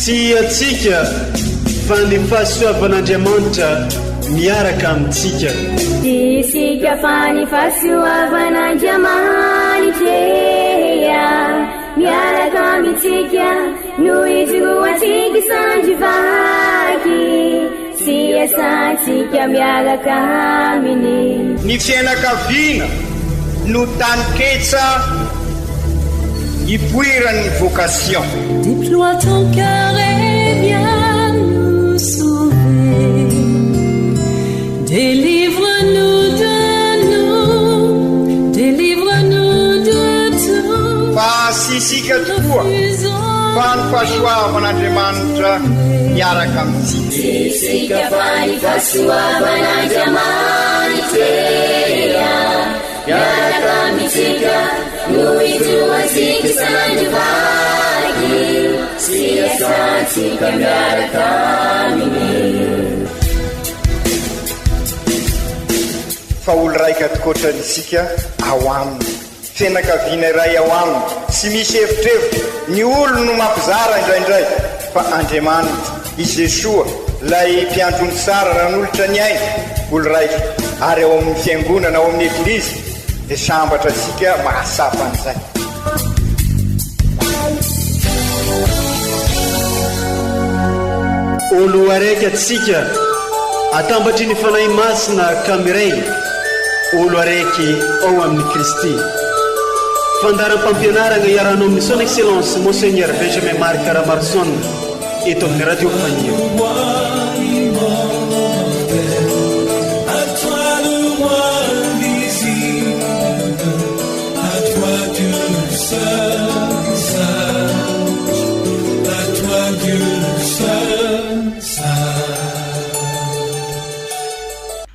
atsika fa ny fahasoavan'Andriamanitra miaraka amintsika. Isika fa ny fahasoavan'Andriamanitra miaraka amintsika noho izy ho atsika sandrivaky sy asantsika miaraka aminy. Ny fianakaviana no taniketsa ipoiran'ny vocation. Déploie ton cœur et viens nous sauver. Délivre-nous de tout. Fa sisika tokoa fa ny fahasoavan'Andriamanitra miaraka amintsika. Sisika fa ny fahasoavan'Andriamanitra miaraka amintsika noho izy ho atsika sandrivaky sy asantsika miaraka aminy. Fa olo raika atokotran'isika ao aminy, fianakaviana iray ao aminy, sy misy hevitrevitra ny olo no mampizara indraindray, fa Andriamanitra i Jesoa lay mpiandrony tsara ran'olotra ny aina olo raika, ary ao amin'ny fiangonana ao amin'ny eglizy dia sambatra antsika mahasapa an'izay. Olo araiky atsika atambatry ny fanahy masina kamiray, olo araiky ao amin'ny Kristy. Fandaram-pampianarana iarana amin'ny son excellence Monseigneur Benjamin Marc Caramarson eto amin'ny radio Fania.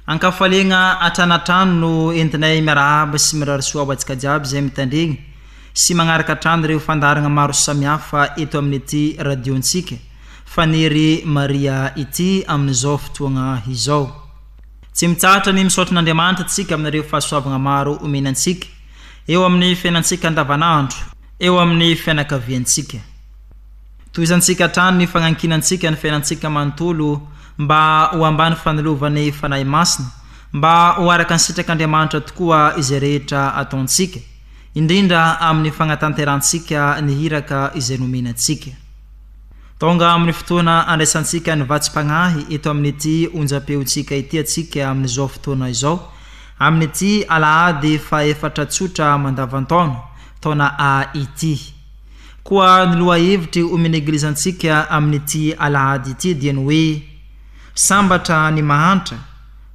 Ankafaliagna atranatrano no entinay miarahaba sy mirarisoa atsika jiaby izay mitandregny sy magnaraka trano ireo fandaragna maro samihafa eto amin'ity radiontsika fanery Maria ity amin'izao fotoagna izao. Tsy mitsahatra ny misaotran'Andriamanitra tsika amin'ireo fahasoavagna maro omenantsika eo amin'ny fiainantsika andavanandro, eo amin'ny fianakaviantsika. Toizantsika trano ny fagnankinantsika ny fiainantsika manontolo mba ho ambany fanolovan'ny fanahy masina, mba ho araka ny sitrak'Andriamanitra tokoa izay rehetra ataontsika, indrindra amin'ny fagnatanterantsika ny hiraka izay nomenantsika. Tonga amin'ny fotoana andraisantsika ny vatsim-pagnahy eto amin'ity onjam-peontsika ity atsika amin'izao fotoana izao, amin'ity alahady faha-4 tsotra mandavantaona taona A ity. Koa ny loha hevitry omeny eglizantsika amin'ity alahady ity dia ny hoe sambatra ny mahantra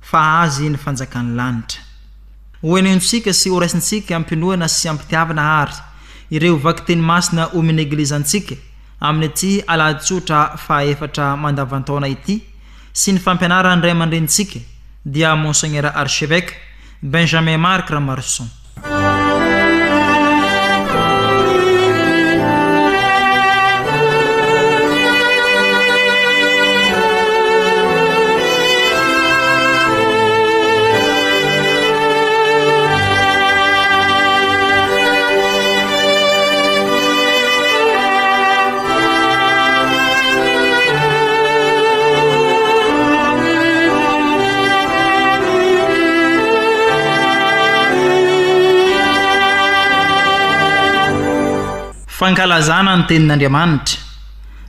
fa azy ny fanjakan'ny lanitra. Hoenentsika sy oraisintsika ampinoana sy ampitiavana ary ireo vakiteny masina omeny eglizantsika amin'ity alahady tsotra faha-4 mandavantaona ity sy ny fampianarany ray aman-drenitsika dia Monseigneur Archevêque Benjamin Marc Caramarson. Fankalazana ny tenin'Andriamanitra,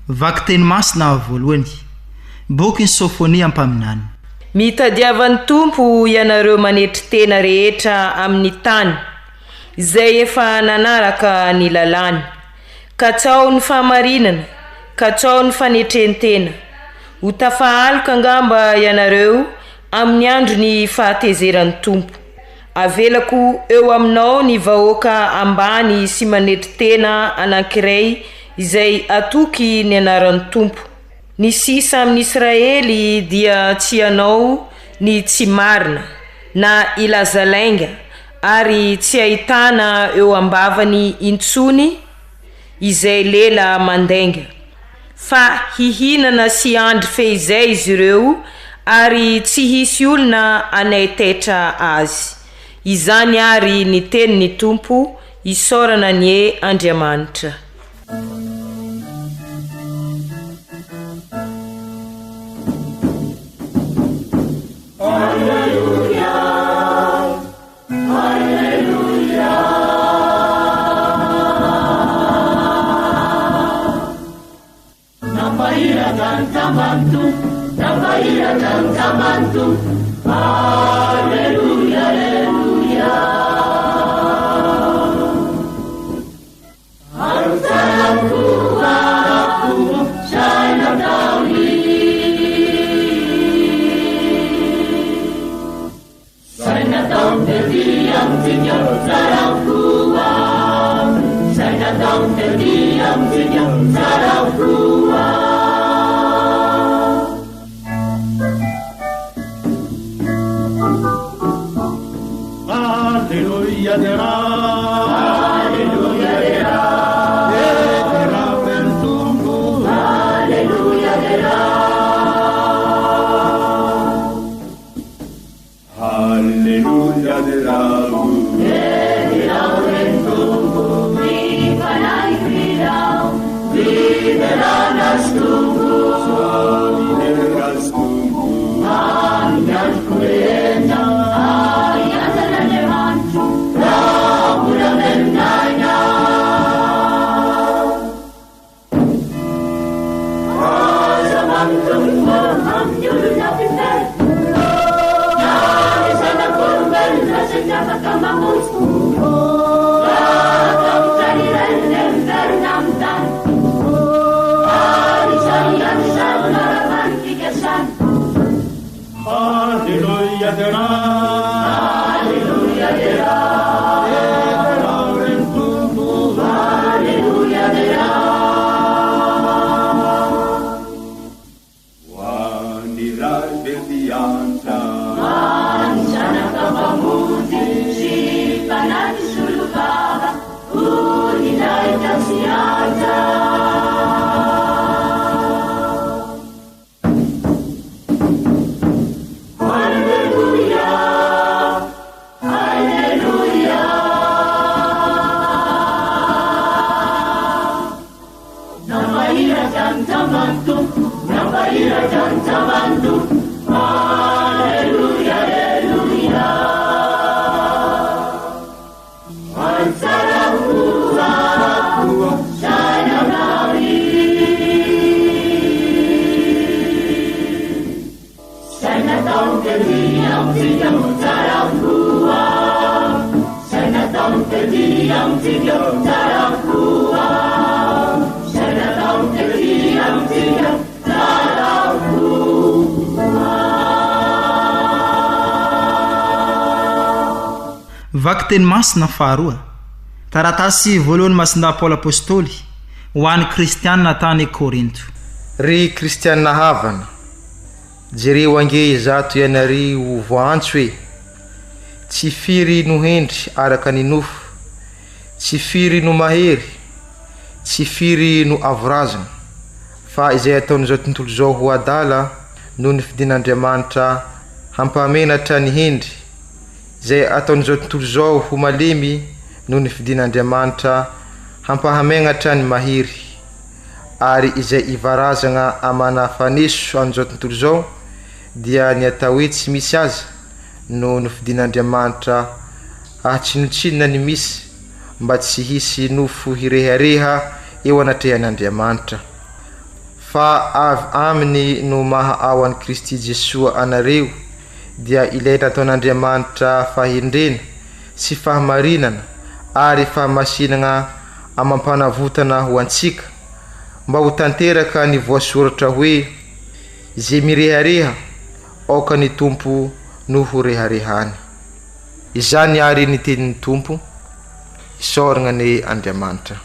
vakiteny masina voalohany, boky ny Sofonia ampaminany. Mitadiavan'ny Tompo ianareo manetry tena rehetra amin'ny tany, izay efa nanaraka ny lalàny, ka tsao ny fahamarinana, ka tsao ny fanetrentena. Ho tafahaloka angamba ianareo amin'ny andro ny fahatezeran'ny Tompo. Avelako eo aminao ny vahoaka ambany sy manetry tena anankiray izay atoky ny anaran'ny Tompo. Ny sisa amin'ny Israely dia tsy anao ny tsy marina na ilazalainga ary tsy ahitana eo ambavany intsony izay lela mandainga. Fa hihinana sy andry fehizay izy ireo ary tsy hisy olona anaitetra azy. Izany ary ny tenin'ny Tompo isorana ny Andriamanitra. vaky teny masina faharoa taratasy voalohany masinda Paoly apôstôly ho an'ny kristianina tany Korinto. Ry kristianina havana, jereo ange zato ianary ho voantso hoe tsy firy no hendry araka ny nofo, tsy firy no mahery, tsy firy no avorazana, fa izay ataon'izao tontolo zao ho adala no ny fidin'Andriamanitra hampamenatra ny hendry, izay ataon'izao tontolo zao ho malemy no ny fidin'Andriamanitra hampahamenatra ny mahiry, ary izay ivarazana amana faneso an'izao tontolo zao dia ny atao hoe tsy misy aza no ny fidin'Andriamanitra ahatsinotsinona ny misy mba tsy hisy nofo hirehareha eo anatrehan'Andriamanitra. Fa avy aminy no maha ao an'i Kristy Jesoa anareo dia ilaina ataon'Andriamanitra fahendrena sy fahamarinana ary fahamasinana amampanavotana ho antsika mba ho tanteraka ny voasoratra hoe izay mirehareha aoka ny tompo no ho reharehany. Izany ary ny tenin'ny tompo, isoragna ny Andriamanitra.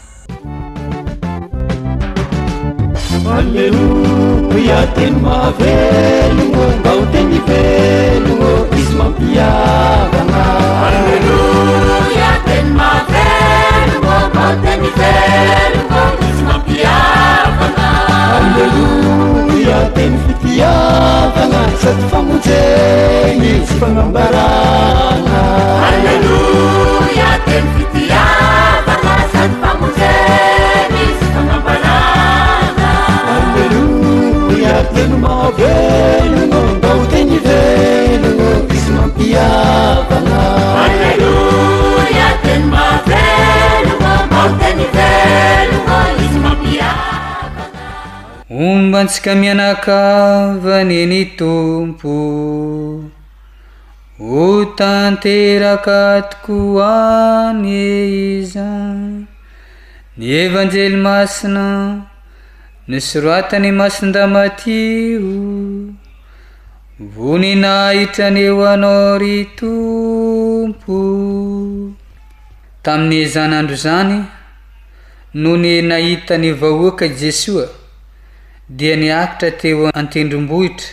Alleluia, teny mahavelogno, mba ho teny velogno izy mampiavana. Alleluia, teny mahavelogno, mba ho teny velogno izy mampiavana. Alleluia, teny fitiavana, sady famonjeny sy fanambarana. Alleluia, teny fitiavana, sady famonjeny sy fanambarana. Alleluia, teny mahavelogno, mba ho teny velogno izy mampiavana. Alleluia, teny mahavelogno, mba ho teny velogno izy mampiavana. Ombantsika mianakavany ny tompo, ho tanteraka tokoa ny izany ny evanjely masina nosoratany masindamatio, voninahitra ny eo anao ry tompo. tompo tamin'ny zanandro zany no ny nahita ny vahoaka Jesua dia niakitra teo antendrombohitra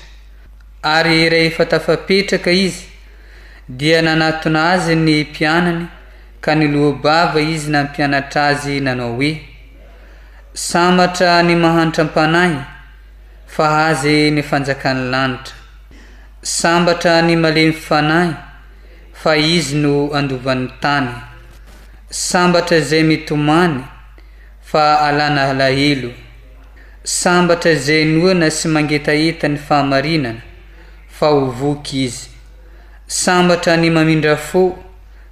ary rehefa tafapetraka izy dia nanatona azy ny mpianany ka nilohobava izy na mpianatra azy nanao hoe sambatra ny mahantra mpanahy fa azy ny fanjakany lanitra sambatra ny malemy fanahy fa izy no andovan'ny tany sambatra zay mitomany fa alana alahelo sambatra zay noana sy mangetaheta ny fahamarinana fa hovoky izy sambatra ny mamindra fo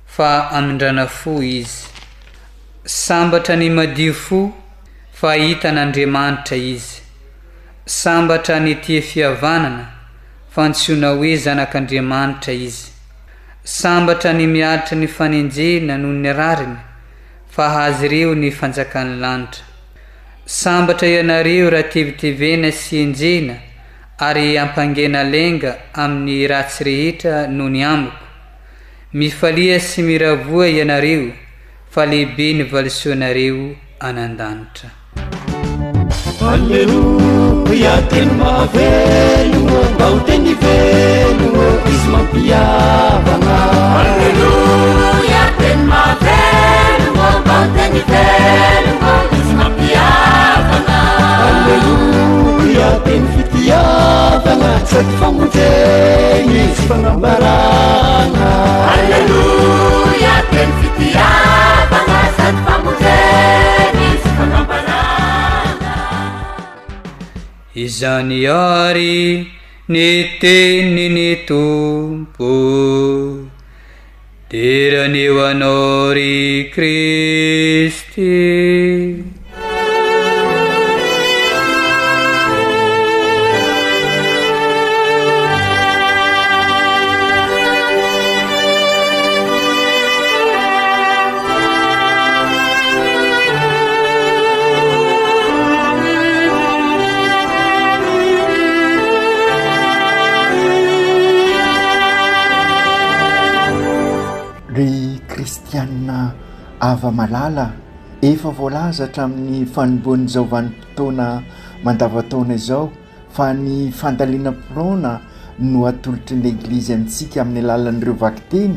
fa amindrana fo izy sambatra ny madio fo fa hitan'Andriamanitra izy sambatra ny tia fihavanana fa antsoina hoe zanak'Andriamanitra izy sambatra ny miaritra ny fanenjena noho ny rariny fa azy ireo ny fanjakany lanitra sambatra ianareo raha tevitevena sy enjena ary ampangena lenga amin'ny ratsy rehetra noho ny amiko mifalia sy miravoa ianareo fa lehibe ny valisoanareo anan-danitra Alleluia teny mahavelogno mba ho teny velogno izy mampiavagna Alleluia teny mahavelogno mba ho teny velogno izy mampiavagna Alleluia teny fitiavagna sady famojeny sy fanambaragna Alleluia teny fitiavagna sady famojeny sy fanambaragna izany ary ny teniny tompo deraneo anao ry Kristy Kristianina ava malala efa voalazatra amin'ny fanomboan'izao vanim-potoana mandavataona izao fa ny fandaliana prona no atolotry ny eglizy amintsika amin'ny alalan'ireo vakiteny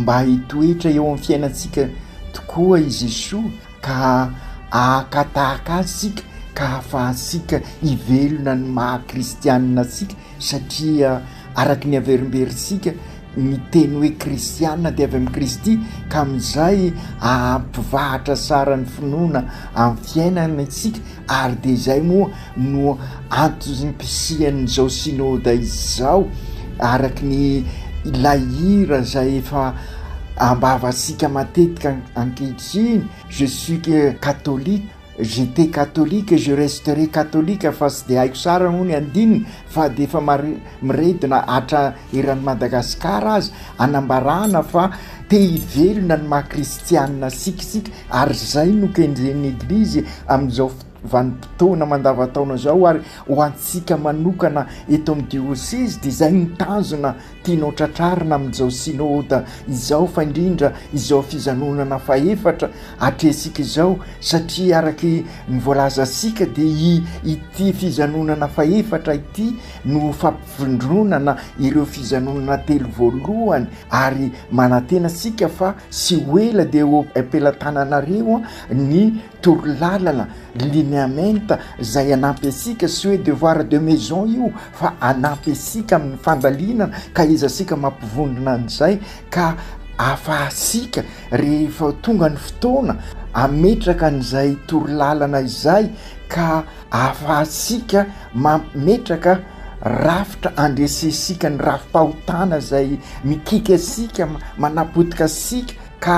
mba hitoetra eo amin'ny fiainantsika tokoa izy Jesosy ka akatahaka azy sika ka ahafahasika hivelona ny maha-kristianina sika satria araky ny averimberitsika ny teny hoe kristianina dia avy amin'ny Kristy ka amin'izay ampivahatra sara ny finoana amin'ny fiainana isika ary dia izay moa no antom-pisian'izao synôda izao araky ny lahira zay efa ambavasika matetika ankehitriny je suis catholique j'étais catholique et je resterai catholique fa sy dia haiko sara moa ny andininy fa dia efa miredina hatra eran'ny Madagasikara azy anambarana fa te hivelona ny maha-kristianina sikisika ary zay no kenjen'ny eglizy amin'izao vanim-potoana mandavataona zao ary ho antsika manokana eto amin'ny diocese dia izay nitanjona tianao tratrarina amin'izao synôda izao fa indrindra izao fizanonana faefatra atresika izao satria araky ny voalazasika dia ity fizanonana faefatra ity no fampivondronana ireo fizanonana telo voalohany ary manantena sika fa sy hoela dia ho ampelantananareo ny torolalana lineamenta zay anampy asika sy hoe devoir de maison io fa anampy asika amin'ny fandalinana ka izasika mampivondrona an'izay ka ahafahasika rehefa tonga ny fotoana ametraka an'izay torolalana izay ka ahafahasika mametraka rafitra andresesika ny rafim-pahotana zay mikika asika manapotika asika ka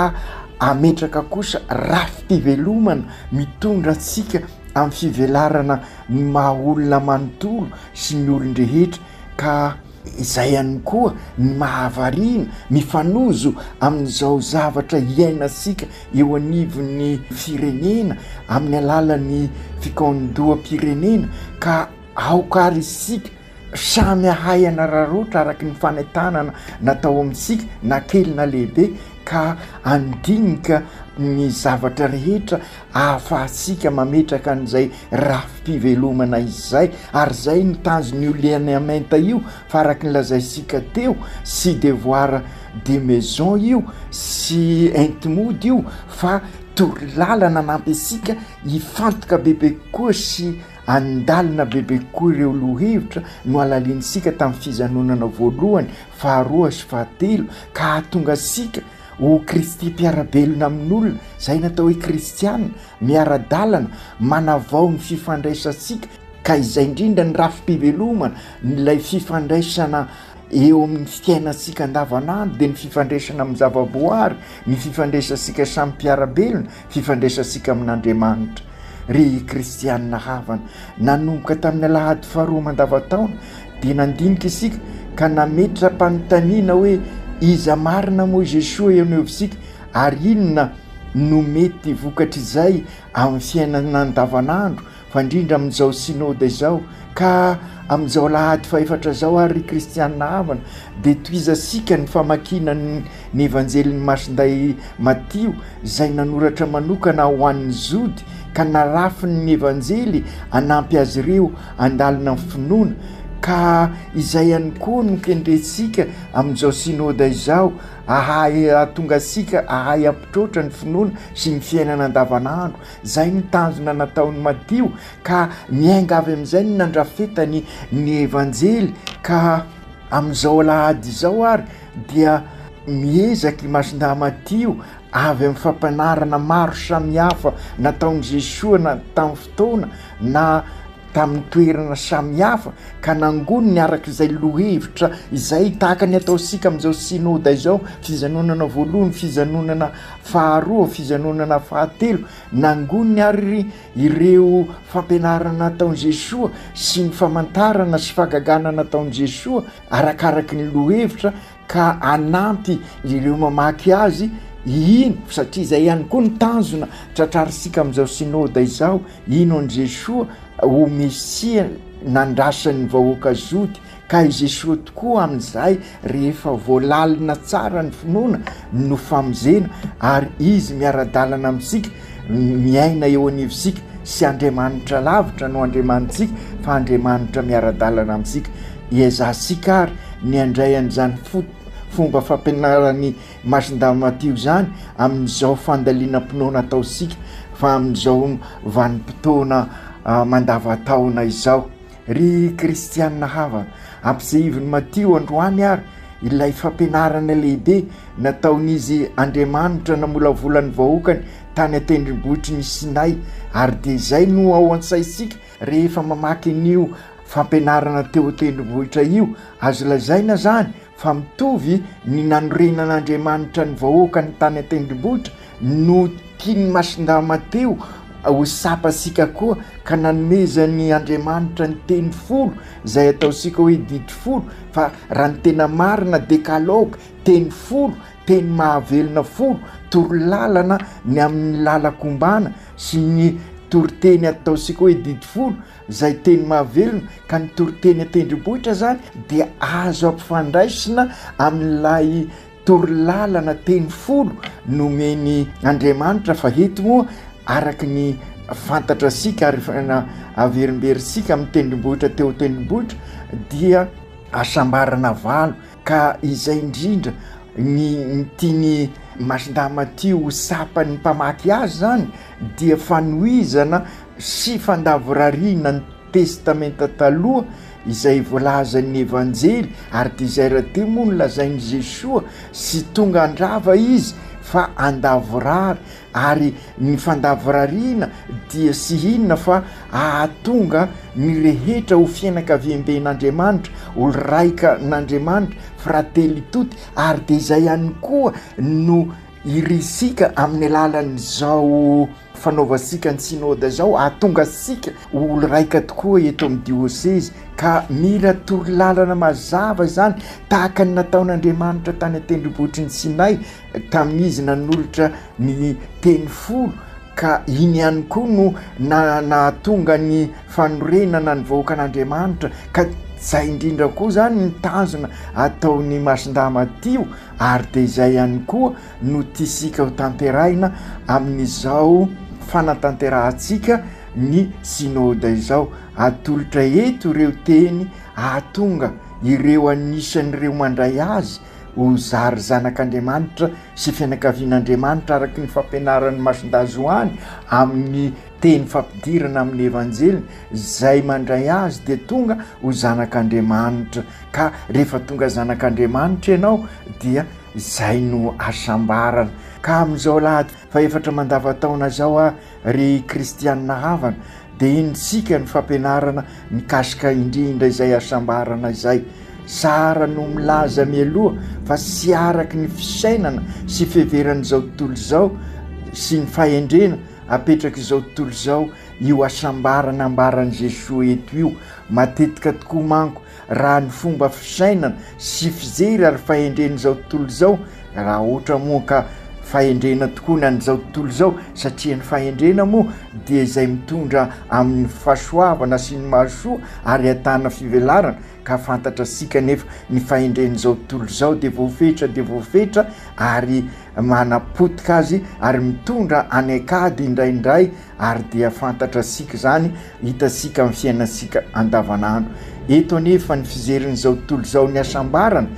ametraka kosa rafim-pivelomana mitondra atsika amin'ny fivelarana ny maha-olona manontolo sy ny olon-drehetra ka izay ihany koa ny mahavarina mifanozo amin'izao zavatra iainasika eo anivon'ny firenena amin'ny alalan'ny fikandoam-pirenena ka aokary isika samy ahayana rarotra araky ny fanaitanana natao amintsika na kely na lehibe ka andinika ny zavatra rehetra ahafahantsika mametraka an'izay rafim-pivelomana izay ary zay ny tanjony lineamenta io fa araky ny lazaisika teo sy devoir de maison io sy entimody io fa torolalana nampysika hifantoka bebe koa sy andalina bebe koa ireo lohevitra no alalinsika tamin'ny fizanonana voalohany faharoa sy fahatelo ka hatonga sika ho kristy mpiarabelona amin'olona zay natao hoe kristianina miara-dalana manavao ny fifandraisantsika ka izay indrindra ny rafim-pivelomana nylay fifandraisana eo amin'ny fiainantsika andavanandro dia ny fifandraisana amin'ny zavaboary ny fifandraisantsika samy mpiarabelona fifandraisantsika amin'Andriamanitra ry kristianina havana nanomboka tamin'ny alahady faharoa mandavataona dia nandinika isika ka nametra mpanontaniana hoe iza marina moa Jesosy eo avisika ary inona no mety vokatra izay amin'ny fiainana andavanandro fa indrindra amin'izao synode izao ka amin'izao alahady faefatra zao ary kristianina havana dia toizasika ny famakina ny evanjeliny masinday Matio izay nanoratra manokana ho an'ny zody ka narafiny ny evanjely anampy azy ireo andalina ny finoana ka izay ihany koa no kendretsika amin'izao synode izao ahay atonga sika ahay ampitrotra ny finoana sy ny fiainana andavanandro zay ny tanjona nataony Matio ka miainga avy amin'izay ny nandrafetany ny evanjely ka amin'izao alahady izao ary dia miezaky masinda Matio avy amin'ny fampianarana maro samihafa nataony Jesosy na tamin'ny fotoana na tamin'ny toerana samihafa ka nangony ny arak'izay lohevitra izay tahaka ny ataosika amin'izao synode izao fizanonana voalohany fizanonana faharoa fizanonana fahatelo nangony ary ireo fampianarana nataony Jesosy sy ny famantarana sy fagagana nataony Jesosy arakaraky ny lohevitra ka anampy ireo mamaky azy ino satria izay ihany koa ny tanjona tratrarisika amin'izao synode izao ino an Jesosy ho mesia nandrasan'ny vahoaka zody ka i Jesosy tokoa amin'izay rehefa voalalina tsara ny finoana no famonjena ary izy miara-dalana amintsika miaina eo anivisika sy Andriamanitra lavitra no Andriamanitsika fa Andriamanitra miara-dalana amintsika iazasika ary ny andray an'izany fomba fampianarany masinda Matio zany amin'izao fandalinam-pinoana ataosika fa amin'izao vanim-potoana mandavataona izao ry kristianina havana ampisehiviny Matio androany ary ilay fampianarana lehibe nataon'izy Andriamanitra namolavolany vahoakany tany atendrimbohitry ny Sinay ary dia izay no ao an-tsaisika rehefa mamaky an'io fampianarana teo atendrimbohitra io azo lazaina zany fa mitovy ny nanorenan'Andriamanitra ny vahoakany tany atendrimbohitra no tiany masinda Mateo ho sapasika koa ka nanomezany Andriamanitra ny teny folo izay ataosika hoe dity folo fa raha ny tena marina dekaloga teny folo teny mahavelona folo torolalana ny amin'ny lalakombana sy ny toriteny ataosika hoe dity folo izay teny mahavelona ka ny toriteny atendrimbohitra zany dia azo ampifandraisina amin'ilay torolalana teny folo nomeny Andriamanitra fa eto moa araky ny fantatra sika ary averimberisika amin'ny tendrimbohitra teo tendrimbohitra dia asambarana valo ka izay indrindra ny tiany masinda Matio ho sapany mpamaky azy zany dia fanohizana sy fandavorariana ny testamenta taloha izay voalazan'ny evanjely ary dia izay raha teo moa no lazain'i Jesosy sy tonga andrava izy fa andavorary ary ny fandavorariana dia sy inona fa ahatonga ny rehetra ho fianakaviam-ben'Andriamanitra olo raika n'Andriamanitra frately toty ary dia izay ihany koa no irisika amin'ny alalan'izao fanaovasika ny synode zao ahatonga sika olo raika tokoa eto amin'ny diocese ka mila torolalana mazava zany tahaka ny nataon'Andriamanitra tany atendrimbohitry ny Sinay tamin'izy nanolotra ny teny folo ka iny ihany koa no nahatonga ny fanorenana ny vahoakan'Andriamanitra ka zay indrindra koa zany nitanjona ataony masindamatio ary de zay ihany koa no tiasika ho tanteraina amin'izao fanatanterahantsika ny synode izao. Atolotra eto ireo teny ahatonga ireo anisan'ireo mandray azy ho zary zanak'Andriamanitra sy fianakavian'Andriamanitra araky ny fampianaran'ny masindazoany amin'ny teny fampidirana amin'ny evanjely zay mandray azy de tonga ho zanak'Andriamanitra. Ka rehefa tonga zanak'Andriamanitra ianao dia zay no asambarana. Ka amin'izao lahady fa efatra mandavataona zao ry kristianina havana de intsika ny fampianarana mikasika indrindra izay asambarana izay. Sara no milaza mialoha fa sy araky ny fisainana sy fiheveran'izao tontolo izao sy ny fahendrena apetraky izao tontolo izao io asambarana ambaran'i Jesosy eto io. Matetika tokoa manko raha ny fomba fisainana sy fijery ary fahendren'izao tontolo izao raha ohatra moa ka fahendrena tokoa ny an'izao tontolo izao satria ny fahendrena moa dia izay mitondra amin'ny fahasoavana sy ny mahasoa ary atana fivelarana. Ka fantatra sika nefa ny fahendren'izao tontolo izao de voafetra ary manapotika azy ary mitondra anekady indraindray ary dia fantatra sika zany hitasika amin'ny fiainasika andavanandro. Eto anefa ny fizerin'izao tontolo izao ny asambarana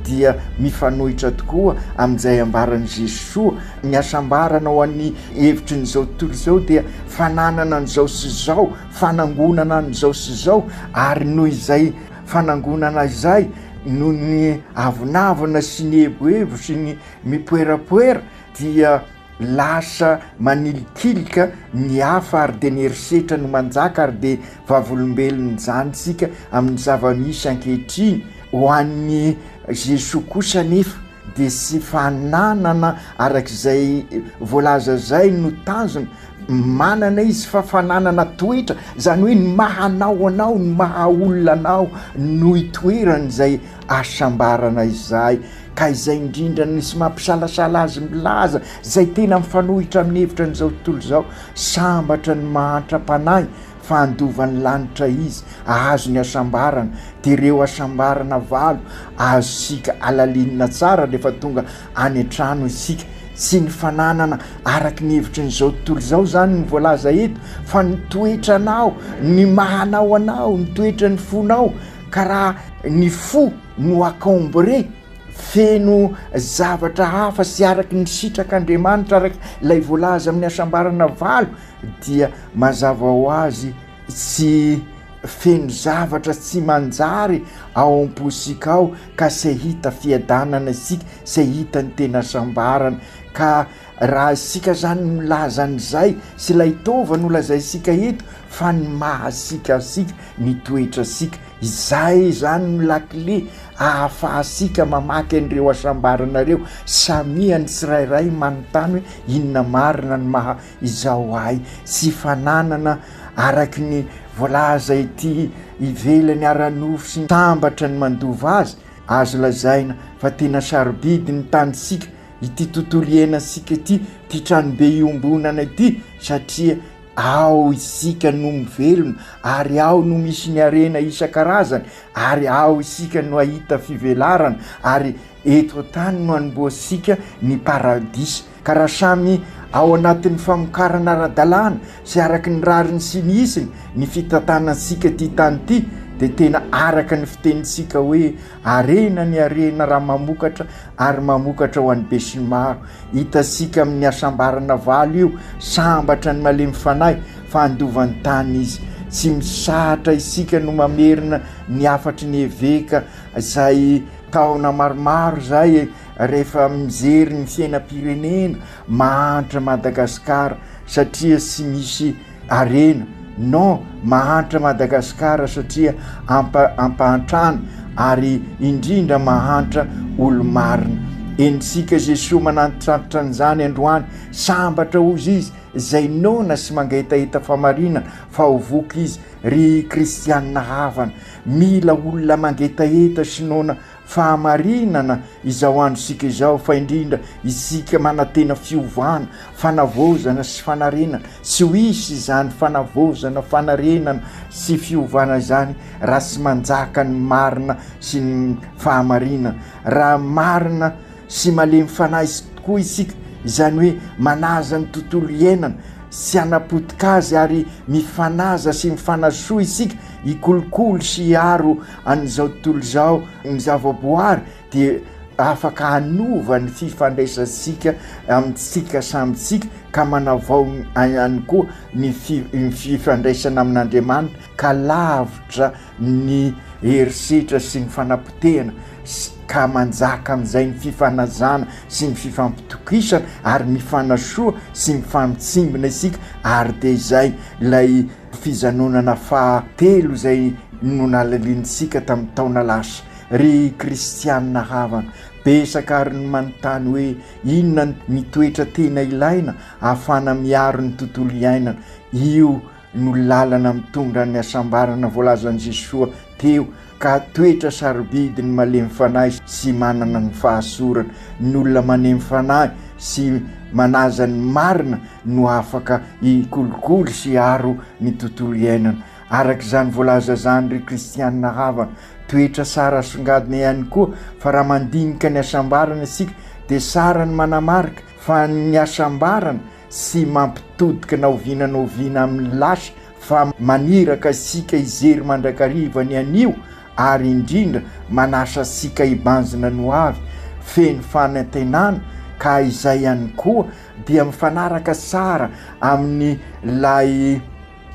dia mifanohitra tokoa amin'izay ambaran'i Jesosy. Ny asambarana ho an'ny hevitry n'izao tontolo izao dia fananana an'izao sy izao, fanangonana an'izao sy izao ary noho izay fanangonana izay no ny avonavona sy ny hebohevo sy ny mipoerapoera dia lasa manilikilika ny hafa ary de ny herisetra no manjaka ary de vavolombelony zany sika amin'ny zava-misy ankehitriny. Ho an'ny Jesosy kosa nefa de sy fananana arak'izay voalaza zay no tanjona manana izy fa fananana toetra zany hoe ny mahanao anao ny mahaolona anao no itoerany zay asambarana izay. Ka izay indrindra nisy mampisalasala azy milaza zay tena mifanohitra amin'ny hevitra n'izao tontolo izao. Sambatra ny mahantra mpanahy fa andovan'ny lanitra izy ahazo ny asambarana de ireo asambarana valo azo sika alalinina tsara rehefa tonga any an-trano isika. Sy ny fananana araky ny hevitry n'izao tontolo izao zany ny voalaza eto fa ny toetranao ny mahanao anao ny toetra ny fonao karaha ny fo no akombre feno zavatra hafa sy araky ny sitrak'Andriamanitra araky lay voalaza amin'ny asambarana valo dia mazava ho azy sy feno zavatra tsy manjary ao am-posika ao ka sy hita fiadanana isika sy hita ny tena asambarana. Ka raha isika zany milaza an'izay sy lay tova no lazay sika eto fa ny mahasika asika ny toetra sika izay zany no lakile ahafahasika mamaky an'ireo asambarana reo samiany tsirairay manontany hoe inona marina ny maha izao ahy sy fananana araky ny voalaza ity ivelany aranofo sy tambatra ny mandova azy. Azo lazaina fa tena sarobidy ny tanysika ity tontolo iainasika ity ty tranobe iombonana ity satria ao isika no mivelona ary ao no misy ny arena isan-karazany ary ao isika no ahita fivelarana ary eto tany no anomboasika ny paradisa. Ka raha samy ao anatin'ny famokarana ara-dalàna sy araky ny rariny sy ny isiny ny fitantanasika ty tany ty de tena araka ny fitenitsika hoe arena ny arena raha mamokatra ary mamokatra ho an'ny be sy maro. Hitasika amin'ny asambarana valo io sambatra ny malemy fanahy fa andovan'ny tany izy tsy misahatra isika no mamerina ny afatry ny eveka zay taona maromaro zay rehefa mijery ny fiainam-pirenena mahantra Madagasikara satria sy misy arena. Non, mahantra Madagasikara satria ampahantrana ary indrindra mahantra olo-marina. Ensika Jesosy manantitrantitra an'izany androany sambatra ozy izy zay nona sy mangaitahita famarinana fa hovoky izy ry kristianina havana. Mila olona mangetaheta sy nona fahamarinana izao andro sika izao, fa indrindra isika manatena fiovana, fanavozana sy fanarenana. Sy ho isy izany fanavozana, fanarenana sy fiovana zany raha sy manjaka ny marina sy ny fahamarinana. Raha marina sy malemy fanahy tokoa isika, izany hoe manaza ny tontolo iainana sy anapotika azy ary mifanaza sy mifanasoa isika ikolokolo sy aro an'izao tontolo zao ny zavaboary, dia afaka hanova ny fifandraisansika amintsika samytsika ka manavao ihany koa ny fifandraisana amin'Andriamanitra ka lavitra ny herisetra sy ny fanapotehana ka manjaka amin'izay ny fifanazana sy ny fifampitokisana ary mifanasoa sy mifampitsimbina isika. Ary dia izay ilay fijanonana fahatelo izay no nalaliantsika tamin'ny taona lasa. Ry kristianina havana, besaka ary ny manontany hoe inona ny toetra tena ilaina ahafana miaro ny tontolo iainana. Io no lalana mitondra ny asambarana voalazan'i Jesosy teo, ka toetra sarobidy ny malemy fanahy sy manana ny fahasorana. Ny olona manemy fanahy sy manaza ny marina no afaka ikolokolo sy aro ny tontolo iainana. Araka izany voalaza zany ry kristianina havana, toetra sara songadina ihany koa, fa raha mandinika ny asambarana isika dia sara ny manamarika fa ny asambarana sy mampitodika naovinanaoviana amin'ny lasa, fa maniraka isika izery mandrakariva ny anio ary indrindra manasa sika hibanjina no avy feno fanantenana. Ka izay ihany koa dia mifanaraka sara amin'ny lay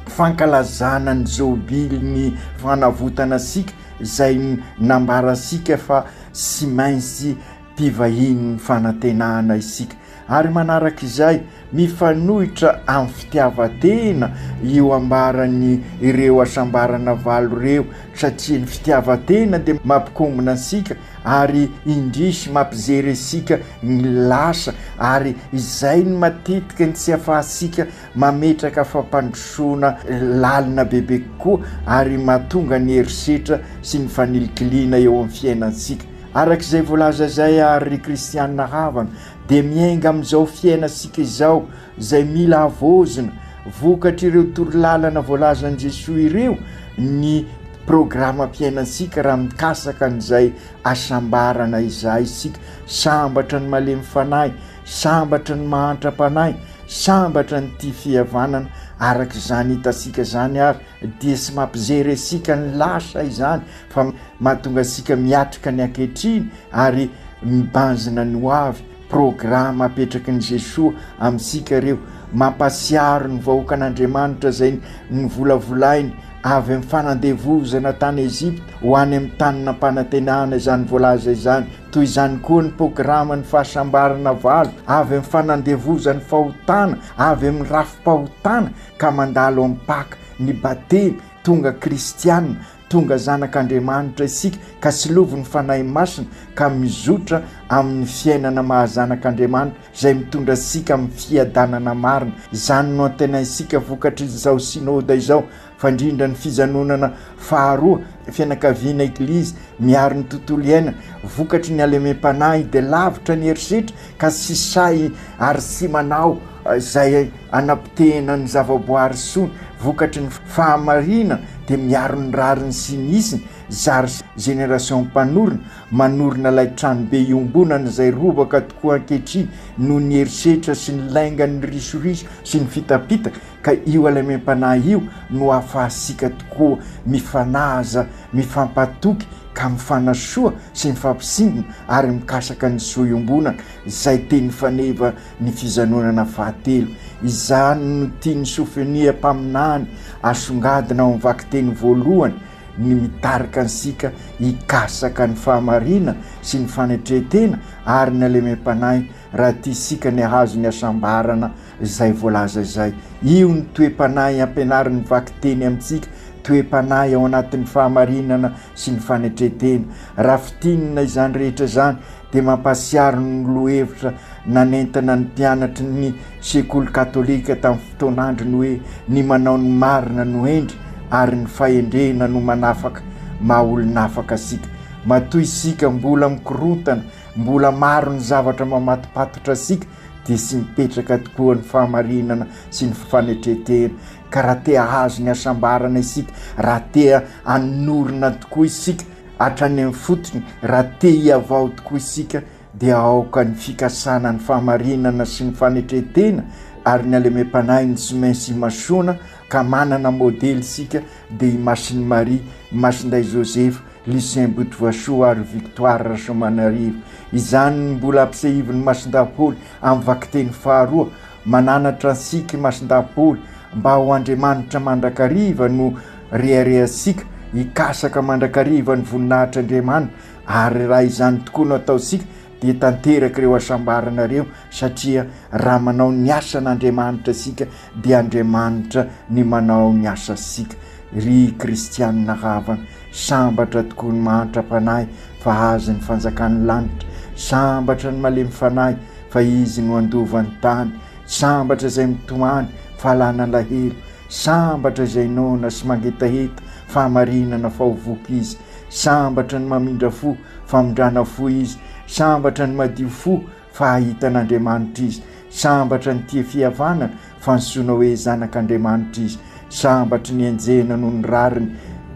fankalazana ny jobily ny fanavotana sika izay nambara sika fa sy maintsy mpivahiny ny fanantenana isika. Ary manaraka izay mifanohitra amin'ny fitiavatena io ambarany ireo asambarana valo ireo, satria ny fitiavatena dia mampikombona ansika ary indrisy mampijery asika ny lasa, ary izay ny matetika ny tsy ahafahasika mametraka fampandrosoana lalina bebe kokoa ary mahatonga ny herisetra sy ny fanilikiliana eo amin'ny fiainansika. Arak'izay voalaza zay ary kristianina havana dia miainga amin'izao fiainasika izao izay mila avozina vokatra ireo torolalana voalazan'i Jesosy ireo ny programam-piainansika raha mikasaka an'izay asambarana izay isika. Sambatra ny malemy fanahy, sambatra ny mahantram-panahy, sambatra ny tia fihavanana. Arak'izany hitasika zany ary dia sy mampijery asika ny lasa izany, fa mahatonga asika miatrika ny ankehitriny ary mibanjina ny ho avy. Programa apetraky ny Jesosy amintsika ireo, mampasiaro ny vahoaka an'Andriamanitra zay nyvolavolainy avy amin'ny fanandevozana tany Ezipta ho any amin'ny tanina mpanantenana izany voalaza izany. Toy izany koa ny programa ny fahasambarana valo avy amin'ny fanandevozany fahotana, avy amin'ny rafim-pahotana ka mandalo amin'ny Paka ny batemy. Tonga kristianina, tonga zanak'Andriamanitra isika ka silovy ny fanahy masina ka mizotra amin'ny fiainana mahazanak'Andriamanitra izay mitondra sika amin'ny fiadanana marina. Izany no antena isika vokatra izao sinoda izao, fa indrindra ny fijanonana faharoa fianakaviana eglizy miaro ny tontolo iainana, vokatry ny alemem-panahy dia lavitra ny herisetra ka sy say ary sy manao izay anapotehana ny zavaboary sony. Vokatry ny fahamarina dia miaro ny rariny sy nisiny zary génération mpanorona, manorona lay trano be iombonana izay robaka tokoa ankehitriny noho ny herisetra sy ny laingany risoriso sy ny fitapitaka. Ka io alemem-panahy io no ahafahasika tokoa mifanaza, mifampatoky ka mifanasoa sy mifampisimbona ary mikasaka ny soiombonana izay teny faneva ny fijanonana fahatelo. Izany no tiany sofenia mpaminany asongadina ao mivaky teny voalohany ny mitarika ansika hikasaka ny fahamarina sy ny fanetretena ary ny alemem-panahy raha tiasika ny ahazo ny asambarana izay voalaza izay. Io ny toe-panahy ampianariny vaky teny amintsika, toe-panahy ao anatin'ny fahamarinana sy ny fanetretena. Raha fitinina izany rehetra zany dia mampasiaro ny lohevitra nanentana ny mpianatry ny sekoly katolika tamin'ny fotoan'androny hoe ny manao ny marina no endry ary ny fahendrena no manafaka maha olonafaka asika. matoy isika mbola mikorotana mbola maro ny zavatra mamatopatotra asika dia sy mipetraka tokoa ny fahamarinana sy ny fanetretena ka raha tea hazo ny asambarana isika raha tea anorina tokoa isika hatrany amin'ny fotony raha tea hiavao tokoa isika dia aoka ny fikasana ny fahamarinana sy ny fanetretena ary ny alemem-panahy ny tsy maintsy masona ka manana modely isika dia i Masiny Maria Masinday Joseph Lucien Botovoasoa ary Victoire Rasomanarivo izany mbola ampisehiviny Masindapoly amin'ny vakiteny faharoa mananatra ansika Masindapoly mba ho Andriamanitra mandrakariva no reharehansika hikasaka mandrakariva ny voninahitra Andriamanitra ary raha izany tokoa no ataosika dia tanteraka ireo asambaranareo satria raha manao ny asan'Andriamanitra sika dia Andriamanitra ny manao ny asa sika ry kristianina havana sambatra tokoa ny mahantra-panahy fa azy ny fanjakan'ny lanitra sambatra ny malemy fanahy fa izy no andovan'ny tany sambatra izay mitomany fahalana lahelo sambatra izay nona sy mangetaheta fahamarinana fahovoka izy sambatra ny mamindra fo famondrana fo izy sambatra ny madio fo fa hahitan'Andriamanitra izy sambatra ny tia fihavanana fa nisoana hoe zanak'Andriamanitra izy sambatra ny enjena no ny rariny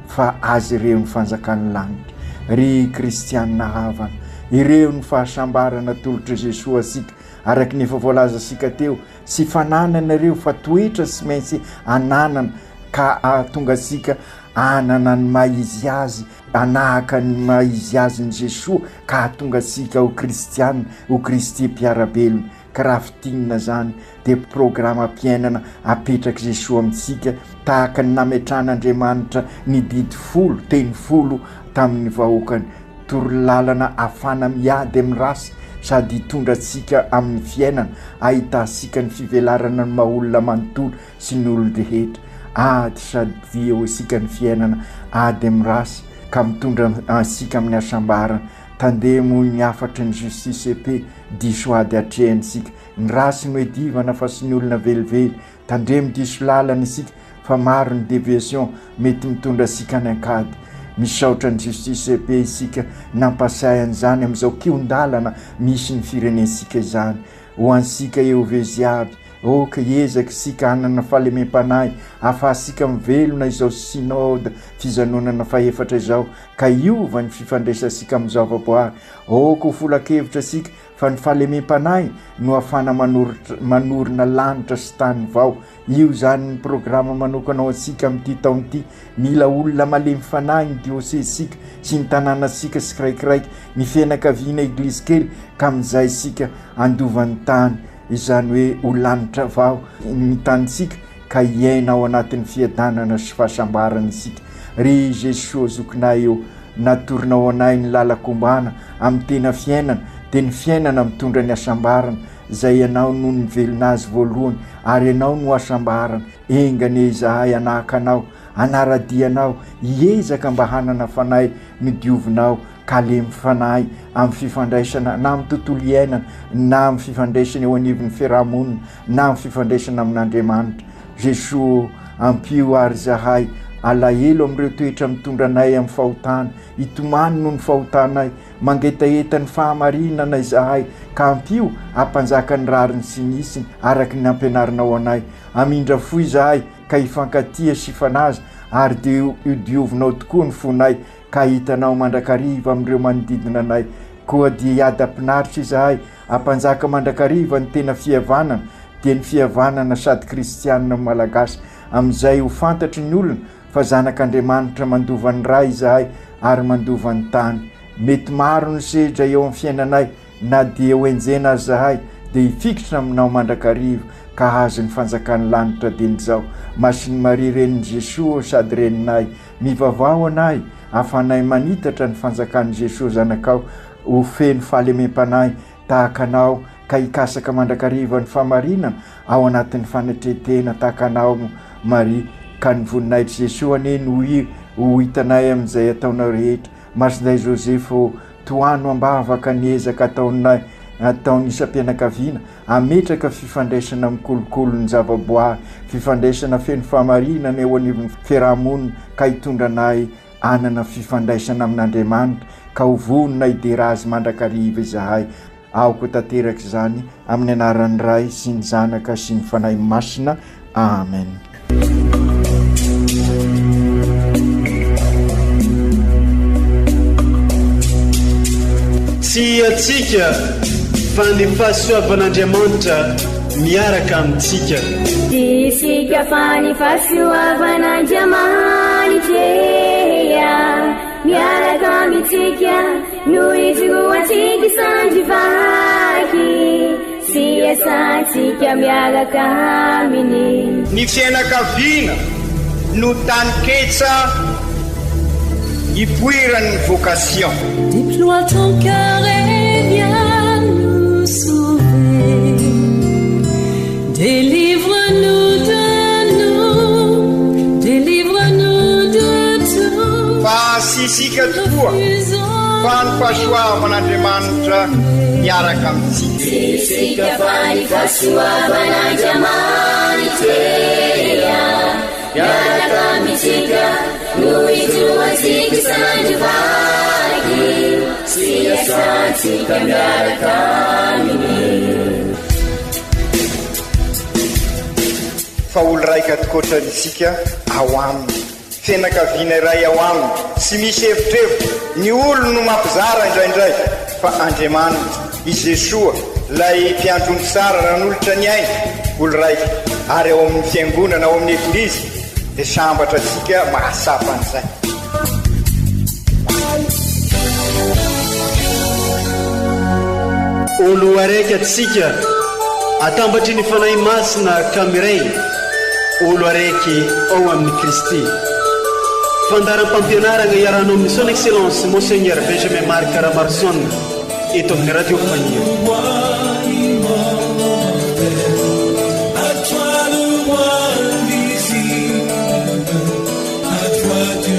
fa azy ireo ny fanjakan'ny lanitra ry kristianina havana ireo ny fahasambarana tolotra Jesosy asika araky ny efa voalaza sika teo sy fanananareo fa toetra sy maintsy ananana ka tonga sika anana ny maizy azy anahaka ny maizy azy ny Jesosy ka tonga sika ho kristianina ho kristy mpiarabelona ka raha fitinina zany dia programa mpiainana apetraka Jesosy amintsika tahaka ny nametran'Andriamanitra ny didy folo teny folo tamin'ny vahoakany torolalana afana miady amin'ny rasy sady hitondra atsika amin'ny fiainana ahitasika ny fivelarana ny maha-olona manontolo sy ny olo rehetra ady sady via ho isika ny fiainana ady amin'ny rasy ka mitondra asika amin'ny asambarana tandeha moa ny afatry ny justice epe diso ady atrehany isika ny rasy no edivana fa sy ny olona velively tandre midiso lalana isika fa maro ny déviation mety mitondra asika ny ankady misaotra ny justice epe isika nampasay an'izany amin'izao kiondalana misy ny firenensika izany ho ansika eo vezy aby ka ezaka isika hanana fahalemem-panahy ahafahasika mivelona izao synode fijanonana faefatra izao ka iova ny fifandraisasika amin'ny zavaboary ka ho folakevitra asika fa ny fahalemem-panahy no ahafana manorina lanitra sy tany vao io zany ny programa manokanao asika amin'ity taon'ity mila olona malemy fanahy ny diosesika sy ny tanànasika sy kiraikiraiky ny fianakaviana eglizy kely ka amin'izay isika andovan'ny tany izany hoe ho lanitra vao ny tanysika ka hiaina ao anatin'ny fiadanana sy fahasambarana isika ry Jesosy zokinay eo natorinao anay ny lalakombana amin'ny tena fiainana dia ny fiainana mitondra ny asambarana izay ianao no ny velona azy voalohany ary ianao no asambarana engane izahay anahaka anao anaradianao hiezaka mba hanana fanahy midiovinao ka lemy fanahy amin'ny fifandraisana na amin'ny tontolo iainana na amin'ny fifandraisana eo anivon'ny fiarahamonina na amin'ny fifandraisana amin'Andriamanitra Jesosy ampio ary zahay alahelo amin'ireo toetra mitondra anay amin'ny fahotana hitomany no ny fahotanay mangetaheta ny fahamarinana izahay ka ampio ampanjaka ny rariny sy nisiny araky ny ampianarinao anay amindra fo izahay ka hifankatia sy fanazy ary dia idiovinao tokoa ny fonay ka hitanao mandrakariva amin'ireo manodidina anay koa dia hiady ampinaritra izahay ampanjaka mandrakariva ny tena fihavanana dia ny fihavanana sady kristianina malagasy amin'izay ho fantatry ny olona fa zanak'Andriamanitra mandovan'ny ray izahay ary mandovan'ny tany mety maro ny sedra eo amin'ny fiainanay na dia ho enjena azy zahay dia hifikitra aminao mandrakariva ka azo ny fanjakan'ny lanitra din'izao Masiny Maria renin'i Jesosy sady reninay mivavao anay afanay manitatra ny fanjakan'i Jesosy zanakao ho feno fahalemem-panahy tahaka anao ka hikasaka mandrakariva ny fahamarinana ao anatin'ny fanetretena tahaka anao Maria ka ny voninahitry Jesosy aneny ho hitanay amin'izay ataonao rehetra Masinday Joseph toano ambavaka ny ezaka ataonay ataony isam-pianakaviana ametraka fifandraisana amin'ny kolokolo ny zavaboary fifandraisana feno fahamarinana eo anivon'ny fiarahamonina ka hitondra anay anana fifandraisana amin'Andriamanitra ka ho vonona iderazy mandrakariva izahay aoko tanteraky zany amin'ny anaran'ny ray sy ny zanaka sy ny fanahy masina amen. Tsy atsika fa ny fahasoavan'Andriamanitra miaraka amintsika. Isika fa ny fahasoavan'Andriamanitra miaraka amintsika no itroatsika sandrivaky sy asantsika miaraka aminy. Ny fianakaviana no taniketsa ipoiran'ny vocation. Déploie ton cœur et viens nous sauver. Délivre-nous de nous, délivre-nous de tout. Fa sisika tokoa fa ny fahasoavan'Andriamanitra miaraka amintsika. Sisika fa ny fahasoavan'Andriamanitra miaraka amintsika no itroatsika sandrivaky sy asantsika miaraka aminy. Fa olo raika atikoatrany isika ao aminy, fianakaviana iray ao aminy, tsy misy hevitrevitra. Ny olo no mampizara indraindray fa Andriamanitra i Jesoa lay mpiandrony tsara ranolotra ny aina olo raika ary ao amin'ny fiangonana ao amin'ny eglizy dia sambatra atsika mahasapan'izay. Olo araiky atsika atambatry ny fanahy masina kamiray, olo araiky ao amin'ny Kristy. Fandaram-pampianarana iaranao amin'ny son excellence Monseigneur Benjamin Marc Caramarson eto amin'ny radio Fania. À toi de